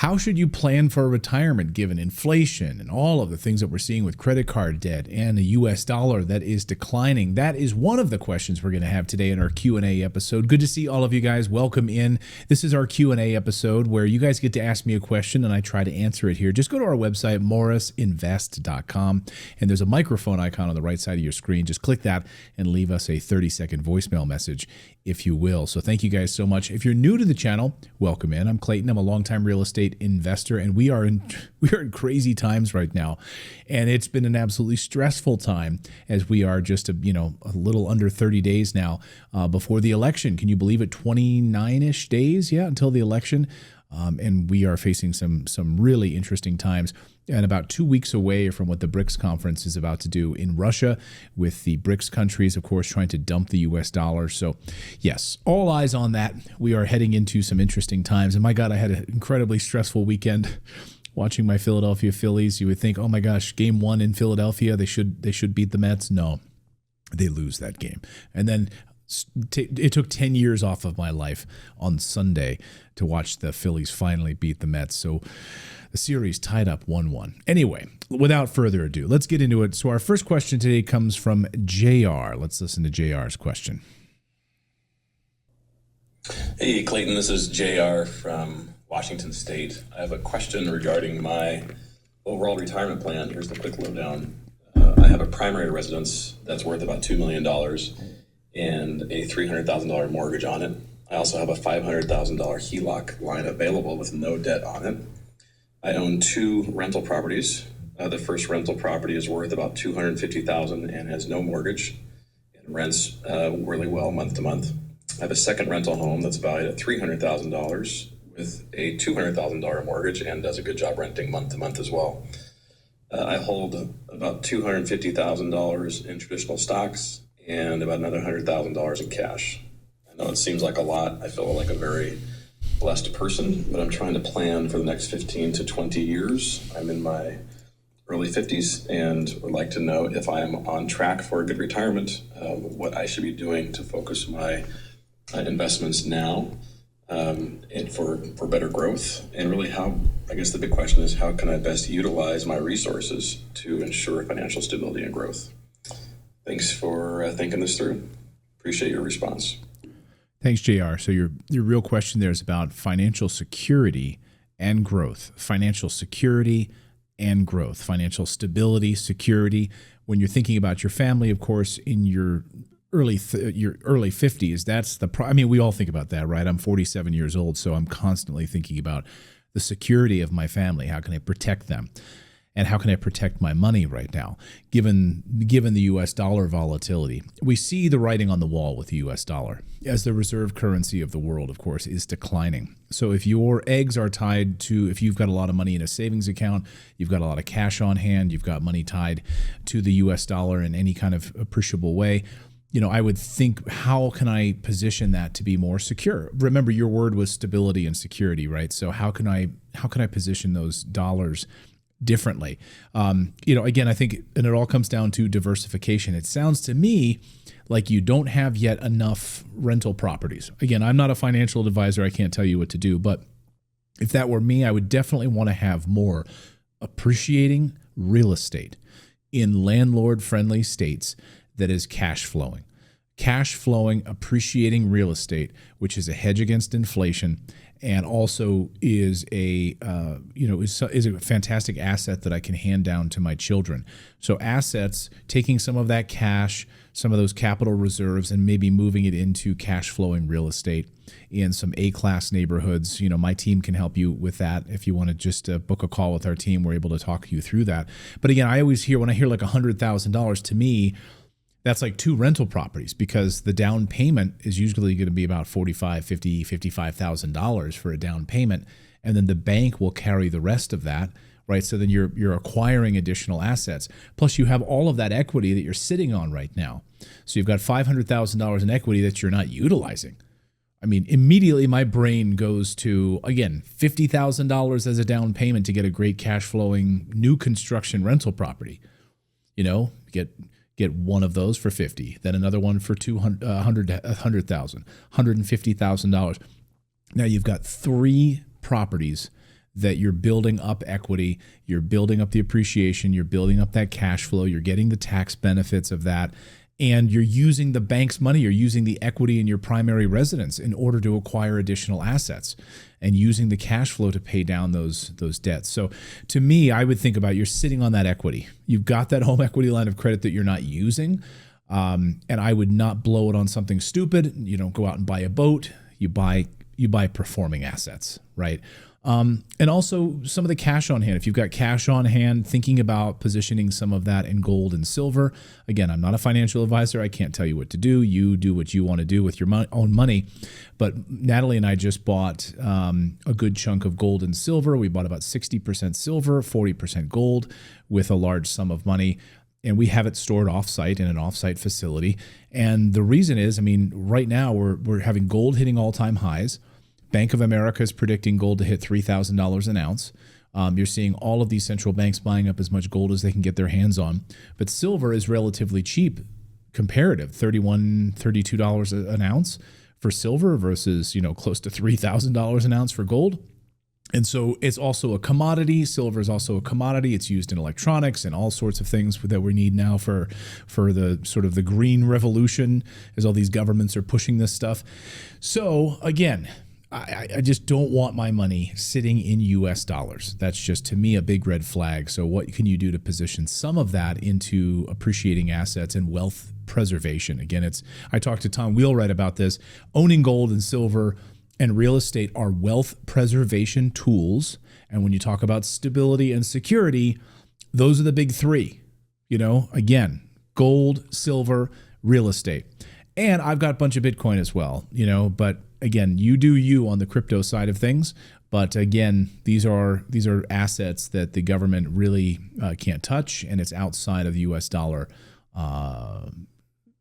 How should you plan for retirement given inflation and all of the things that we're seeing with credit card debt and the US dollar that is declining? That is one of the questions we're going to have today in our Q&A episode. Good to see all of you guys. Welcome in. This is our Q&A episode where you guys get to ask me a question and I try to answer it here. Just go to our website, morrisinvest.com, and there's a microphone icon on the right side of your screen. Just click that and leave us a 30-second voicemail message, if you will. So thank you guys so much. If you're new to the channel, welcome in. I'm Clayton. I'm a longtime real estate investor, and we are in crazy times right now, and it's been an absolutely stressful time as we are just a little under 30 days now before the election. Can you believe it? 29-ish days, until the election. And we are facing some really interesting times, and about 2 weeks away from what the BRICS conference is about to do in Russia, with the BRICS countries, of course, trying to dump the US dollar. So yes, all eyes on that. We are heading into some interesting times. And my God, I had an incredibly stressful weekend watching my Philadelphia Phillies. You would think, oh my gosh, game one in Philadelphia, they should beat the Mets. No, they lose that game. And then it took 10 years off of my life on Sunday to watch the Phillies finally beat the Mets. So the series tied up 1-1. Anyway, without further ado, let's get into it. So our first question today comes from JR. Let's listen to JR's question. Hey, Clayton, this is JR from Washington State. I have a question regarding my overall retirement plan. Here's the quick lowdown. I have a primary residence that's worth about $2 million and a $300,000 mortgage on it. I also have a $500,000 HELOC line available with no debt on it. I own two rental properties. The first rental property is worth about $250,000 and has no mortgage and rents really well month to month. I have a second rental home that's valued at $300,000 with a $200,000 mortgage and does a good job renting month to month as well. I hold about $250,000 in traditional stocks and about another $100,000 in cash. I know it seems like a lot. I feel like a very blessed person, but I'm trying to plan for the next 15 to 20 years. I'm in my early 50s and would like to know if I'm on track for a good retirement, what I should be doing to focus my investments now and for better growth. And really I guess the big question is, how can I best utilize my resources to ensure financial stability and growth? Thanks for thinking this through. Appreciate your response. Thanks, JR. So your real question there is about financial security and growth. Financial security and growth. Financial stability, security. When you're thinking about your family, of course, in your early 50s, that's we all think about that, right? I'm 47 years old, so I'm constantly thinking about the security of my family. How can I protect them? And how can I protect my money right now, given the U.S. dollar volatility? We see the writing on the wall with the U.S. dollar, as the reserve currency of the world, of course, is declining. So if your eggs are tied to, if you've got a lot of money in a savings account, you've got a lot of cash on hand, you've got money tied to the U.S. dollar in any kind of appreciable way, I would think, how can I position that to be more secure? Remember, your word was stability and security, right? So how can I position those dollars differently? Again, I think, and it all comes down to diversification. It sounds to me like you don't have yet enough rental properties. Again, I'm not a financial advisor. I can't tell you what to do, but if that were me, I would definitely want to have more appreciating real estate in landlord-friendly states that is cash flowing, appreciating real estate, which is a hedge against inflation, and also is a fantastic asset that I can hand down to my children. So assets, taking some of that cash, some of those capital reserves, and maybe moving it into cash flowing real estate in some A-class neighborhoods. My team can help you with that. If you want to just book a call with our team, we're able to talk you through that. But again, when I hear like $100,000, to me, that's like two rental properties, because the down payment is usually going to be about $45,000, $50,000, $55,000 for a down payment. And then the bank will carry the rest of that, right? So then you're acquiring additional assets. Plus you have all of that equity that you're sitting on right now. So you've got $500,000 in equity that you're not utilizing. Immediately my brain goes to, again, $50,000 as a down payment to get a great cash flowing new construction rental property. Get one of those for $50,000, then another one for $100,000, $150,000. Now you've got three properties that you're building up equity, you're building up the appreciation, you're building up that cash flow, you're getting the tax benefits of that, and you're using the bank's money, you're using the equity in your primary residence in order to acquire additional assets and using the cash flow to pay down those debts. So to me, I would think about you're sitting on that equity. You've got that home equity line of credit that you're not using, and I would not blow it on something stupid. You don't go out and buy a boat. You buy performing assets, right? And also some of the cash on hand. If you've got cash on hand, thinking about positioning some of that in gold and silver. Again, I'm not a financial advisor. I can't tell you what to do. You do what you want to do with your own money. But Natalie and I just bought a good chunk of gold and silver. We bought about 60% silver, 40% gold with a large sum of money. And we have it stored offsite in an offsite facility. And the reason is, I mean, right now we're having gold hitting all-time highs. Bank of America is predicting gold to hit $3,000 an ounce. You're seeing all of these central banks buying up as much gold as they can get their hands on. But silver is relatively cheap, comparative, $31, $32 an ounce for silver versus, close to $3,000 an ounce for gold. And so it's also a commodity. Silver is also a commodity. It's used in electronics and all sorts of things that we need now for the sort of the green revolution as all these governments are pushing this stuff. So again, I just don't want my money sitting in US dollars. That's just, to me, a big red flag. So what can you do to position some of that into appreciating assets and wealth preservation? Again, I talked to Tom Wheelwright about this. Owning gold and silver and real estate are wealth preservation tools. And when you talk about stability and security, those are the big three. Again, gold, silver, real estate. And I've got a bunch of Bitcoin as well, but again, you do you on the crypto side of things. But again, these are assets that the government really can't touch, and it's outside of the US dollar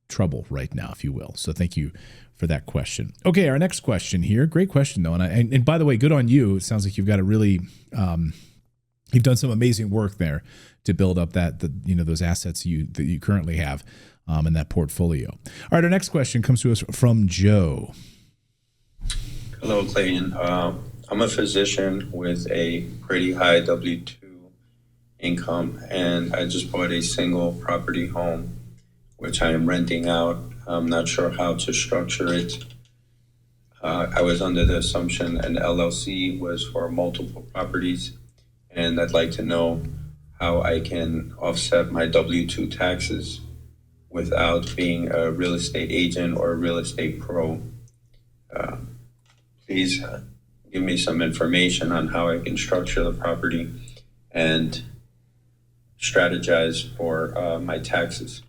trouble right now, if you will. So thank you for that question. Okay, our next question here. Great question, though. And by the way, good on you. It sounds like you've got a really, you've done some amazing work there to build up those assets that you currently have in that portfolio. All right, our next question comes to us from Joe. Hello, Clayton. I'm a physician with a pretty high W-2 income, and I just bought a single property home, which I am renting out. I'm not sure how to structure it. I was under the assumption an LLC was for multiple properties, and I'd like to know how I can offset my W-2 taxes without being a real estate agent or a real estate pro. Please give me some information on how I can structure the property and strategize for my taxes.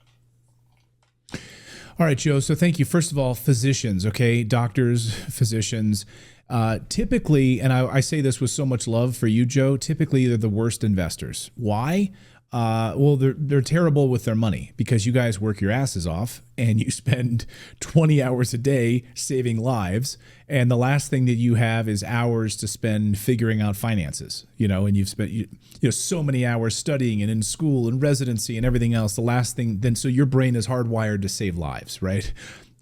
All right, Joe. So thank you. First of all, physicians, okay? Doctors, physicians. Typically, and I say this with so much love for you, Joe, typically they're the worst investors. Why? Well, they're terrible with their money because you guys work your asses off and you spend 20 hours a day saving lives. And the last thing that you have is hours to spend figuring out finances, and you've spent so many hours studying and in school and residency and everything else. The last thing then, so your brain is hardwired to save lives, right?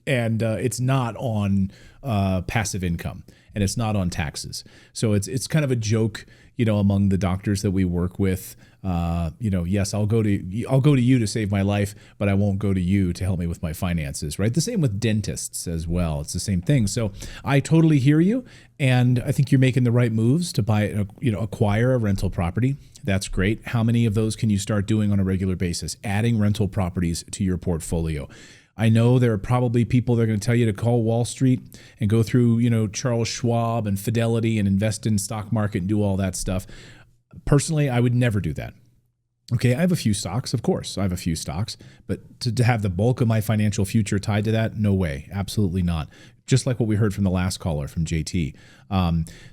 And it's not on passive income and it's not on taxes. So it's kind of a joke, among the doctors that we work with. Yes, I'll go to you to save my life, but I won't go to you to help me with my finances, right? The same with dentists as well. It's the same thing. So I totally hear you, and I think you're making the right moves to acquire a rental property. That's great. How many of those can you start doing on a regular basis? Adding rental properties to your portfolio. I know there are probably people that are going to tell you to call Wall Street and go through, Charles Schwab and Fidelity and invest in stock market and do all that stuff. Personally, I would never do that. Okay, I have a few stocks, of course. I have a few stocks, but to have the bulk of my financial future tied to that, no way, absolutely not. Just like what we heard from the last caller from JT.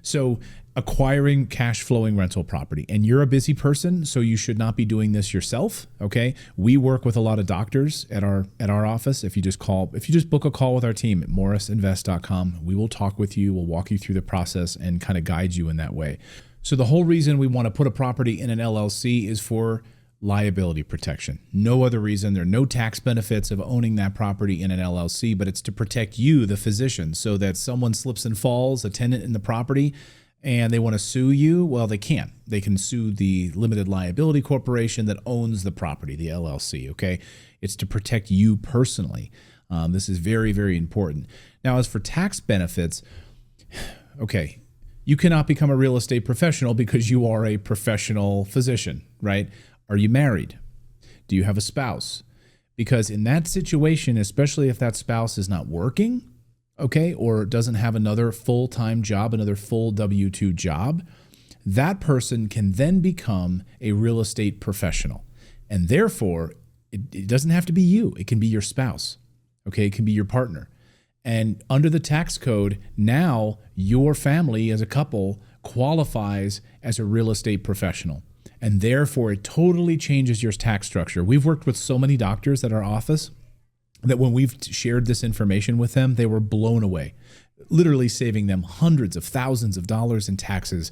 So acquiring cash flowing rental property, and you're a busy person, so you should not be doing this yourself. Okay, we work with a lot of doctors at our office. If you just book a call with our team at morrisinvest.com, we will talk with you. We'll walk you through the process and kind of guide you in that way. So the whole reason we want to put a property in an LLC is for liability protection. No other reason. There are no tax benefits of owning that property in an LLC, but it's to protect you, the physician, so that someone slips and falls, a tenant in the property, and they want to sue you, well, they can. They can sue the limited liability corporation that owns the property, the LLC, okay? It's to protect you personally. This is very, very important. Now, as for tax benefits, okay, you cannot become a real estate professional because you are a professional physician, right? Are you married? Do you have a spouse? Because in that situation, especially if that spouse is not working, okay, or doesn't have another full-time job, another full W-2 job, that person can then become a real estate professional. And therefore, it doesn't have to be you. It can be your spouse, okay? It can be your partner. And under the tax code, now your family as a couple qualifies as a real estate professional. And therefore, it totally changes your tax structure. We've worked with so many doctors at our office that when we've shared this information with them, they were blown away, literally saving them hundreds of thousands of dollars in taxes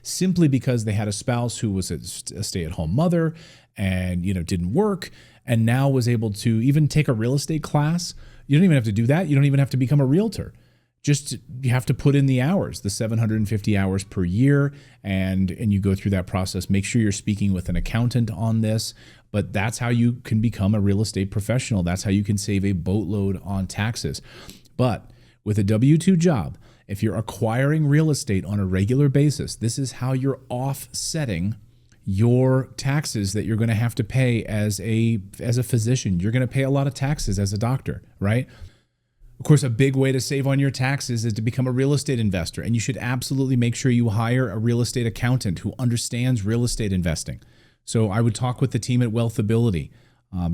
simply because they had a spouse who was a stay-at-home mother and, didn't work and now was able to even take a real estate class. You don't even have to do that. You don't even have to become a realtor. Just you have to put in the hours, the 750 hours per year, and you go through that process. Make sure you're speaking with an accountant on this, but that's how you can become a real estate professional. That's how you can save a boatload on taxes. But with a W-2 job, if you're acquiring real estate on a regular basis, this is how you're offsetting your taxes that you're going to have to pay as a physician. You're going to pay a lot of taxes as a doctor, right? Of course, a big way to save on your taxes is to become a real estate investor, and you should absolutely make sure you hire a real estate accountant who understands real estate investing. So I would talk with the team at Wealthability.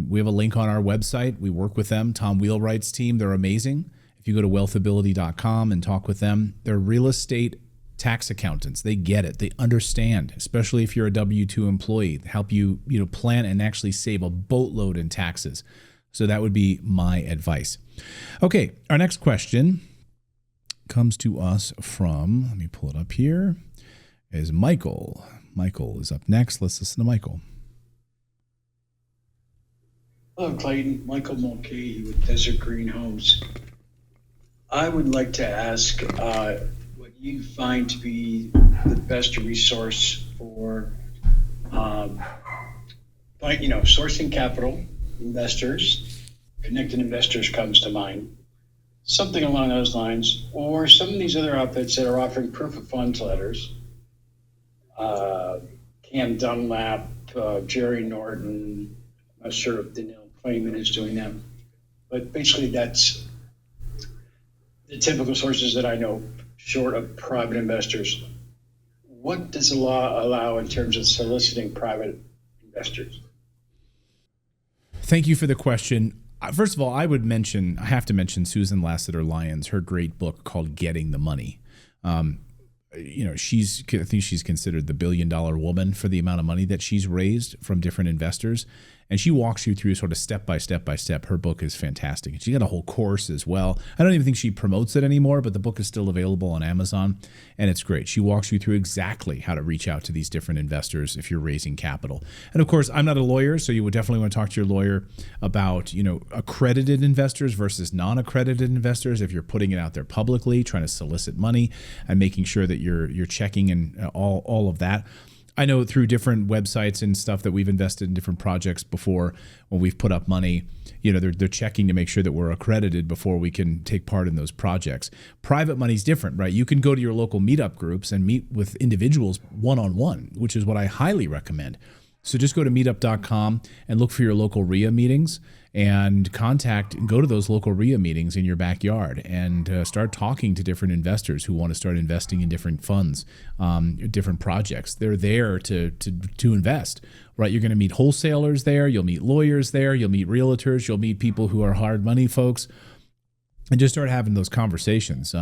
We have a link on our website. We work with them. Tom Wheelwright's team, they're amazing. If you go to wealthability.com and talk with them, they're real estate tax accountants. They get it. They understand, especially if you're a W-2 employee, help you, plan and actually save a boatload in taxes. So that would be my advice. Okay, our next question comes to us from, let me pull it up here, is Michael. Michael is up next. Let's listen to Michael. Hello, Clayton. Michael Mulcahy with Desert Green Homes. I would like to ask what you find to be the best resource for, sourcing capital. Investors, Connected Investors comes to mind, something along those lines, or some of these other outfits that are offering proof of funds letters. Cam Dunlap, Jerry Norton, I'm not sure if Danielle Clayman is doing them, but basically that's the typical sources that I know, short of private investors. What does the law allow in terms of soliciting private investors? Thank you for the question. First of all, I have to mention Susan Lassiter-Lyons, her great book called Getting the Money. I think she's considered the billion-dollar woman for the amount of money that she's raised from different investors. And she walks you through sort of step by step. Her book is fantastic. And she got a whole course as well. I don't even think she promotes it anymore, but the book is still available on Amazon, and it's great. She walks you through exactly how to reach out to these different investors if you're raising capital. And of course, I'm not a lawyer, so you would definitely want to talk to your lawyer about, accredited investors versus non-accredited investors if you're putting it out there publicly, trying to solicit money and making sure that you're checking and all of that. I know through different websites and stuff that we've invested in different projects before when we've put up money, they're checking to make sure that we're accredited before we can take part in those projects. Private money is different, right? You can go to your local meetup groups and meet with individuals one-on-one, which is what I highly recommend. So just go to meetup.com and look for your local RIA meetings and go to those local RIA meetings in your backyard and start talking to different investors who want to start investing in different funds, different projects. They're there to invest, right? You're going to meet wholesalers there. You'll meet lawyers there. You'll meet realtors. You'll meet people who are hard money folks. And just start having those conversations.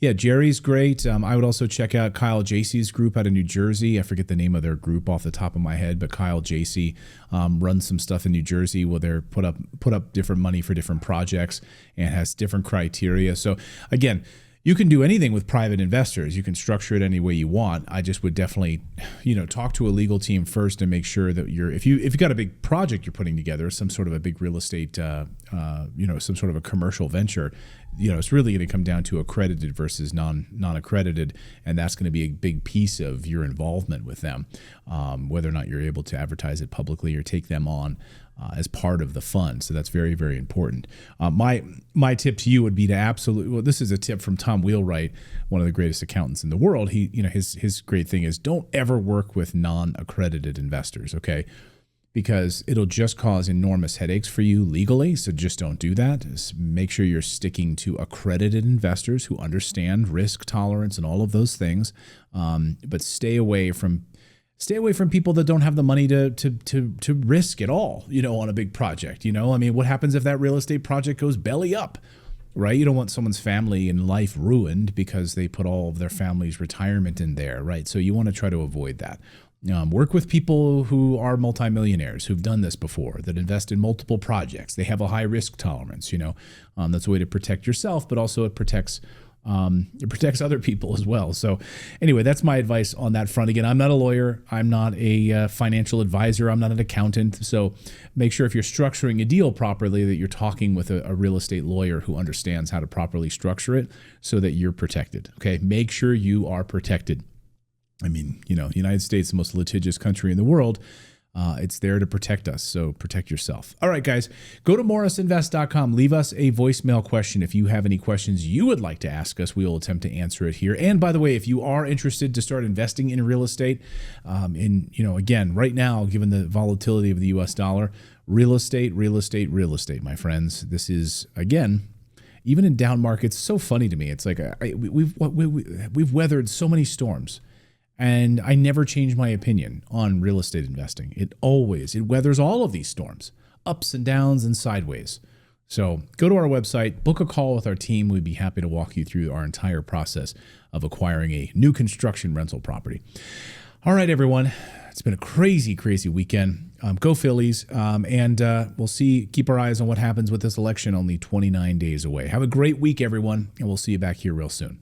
Jerry's great. I would also check out Kyle Jacey's group out of New Jersey. I forget the name of their group off the top of my head, but Kyle Jacey runs some stuff in New Jersey where they're put up different money for different projects and has different criteria. So again, you can do anything with private investors. You can structure it any way you want. I just would definitely, talk to a legal team first and make sure that if you've got a big project you're putting together, some sort of a big real estate, some sort of a commercial venture, it's really going to come down to accredited versus non-accredited, and that's going to be a big piece of your involvement with them, whether or not you're able to advertise it publicly or take them on as part of the fund. So that's very, very important. My tip to you would be to this is a tip from Tom Wheelwright, one of the greatest accountants in the world. His great thing is don't ever work with non-accredited investors, okay? Because it'll just cause enormous headaches for you legally. So just don't do that. Just make sure you're sticking to accredited investors who understand risk tolerance and all of those things. But stay away from people that don't have the money to risk it all, on a big project. What happens if that real estate project goes belly up, right? You don't want someone's family and life ruined because they put all of their family's retirement in there, right? So you want to try to avoid that. Work with people who are multimillionaires who've done this before, that invest in multiple projects. They have a high risk tolerance, that's a way to protect yourself, but also it protects other people as well. So anyway, that's my advice on that front. Again, I'm not a lawyer. I'm not a financial advisor. I'm not an accountant. So make sure if you're structuring a deal properly that you're talking with a real estate lawyer who understands how to properly structure it so that you're protected. Okay. Make sure you are protected. The United States, the most litigious country in the world. It's there to protect us, so protect yourself. All right, guys, go to morrisinvest.com. Leave us a voicemail question if you have any questions you would like to ask us. We will attempt to answer it here. And by the way, if you are interested to start investing in real estate, again, right now, given the volatility of the U.S. dollar, real estate, my friends. This is, again, even in down markets, so funny to me. It's like we've weathered so many storms. And I never change my opinion on real estate investing. It weathers all of these storms, ups and downs and sideways. So go to our website, book a call with our team. We'd be happy to walk you through our entire process of acquiring a new construction rental property. All right, everyone. It's been a crazy, crazy weekend. Go Phillies. And we'll keep our eyes on what happens with this election only 29 days away. Have a great week, everyone. And we'll see you back here real soon.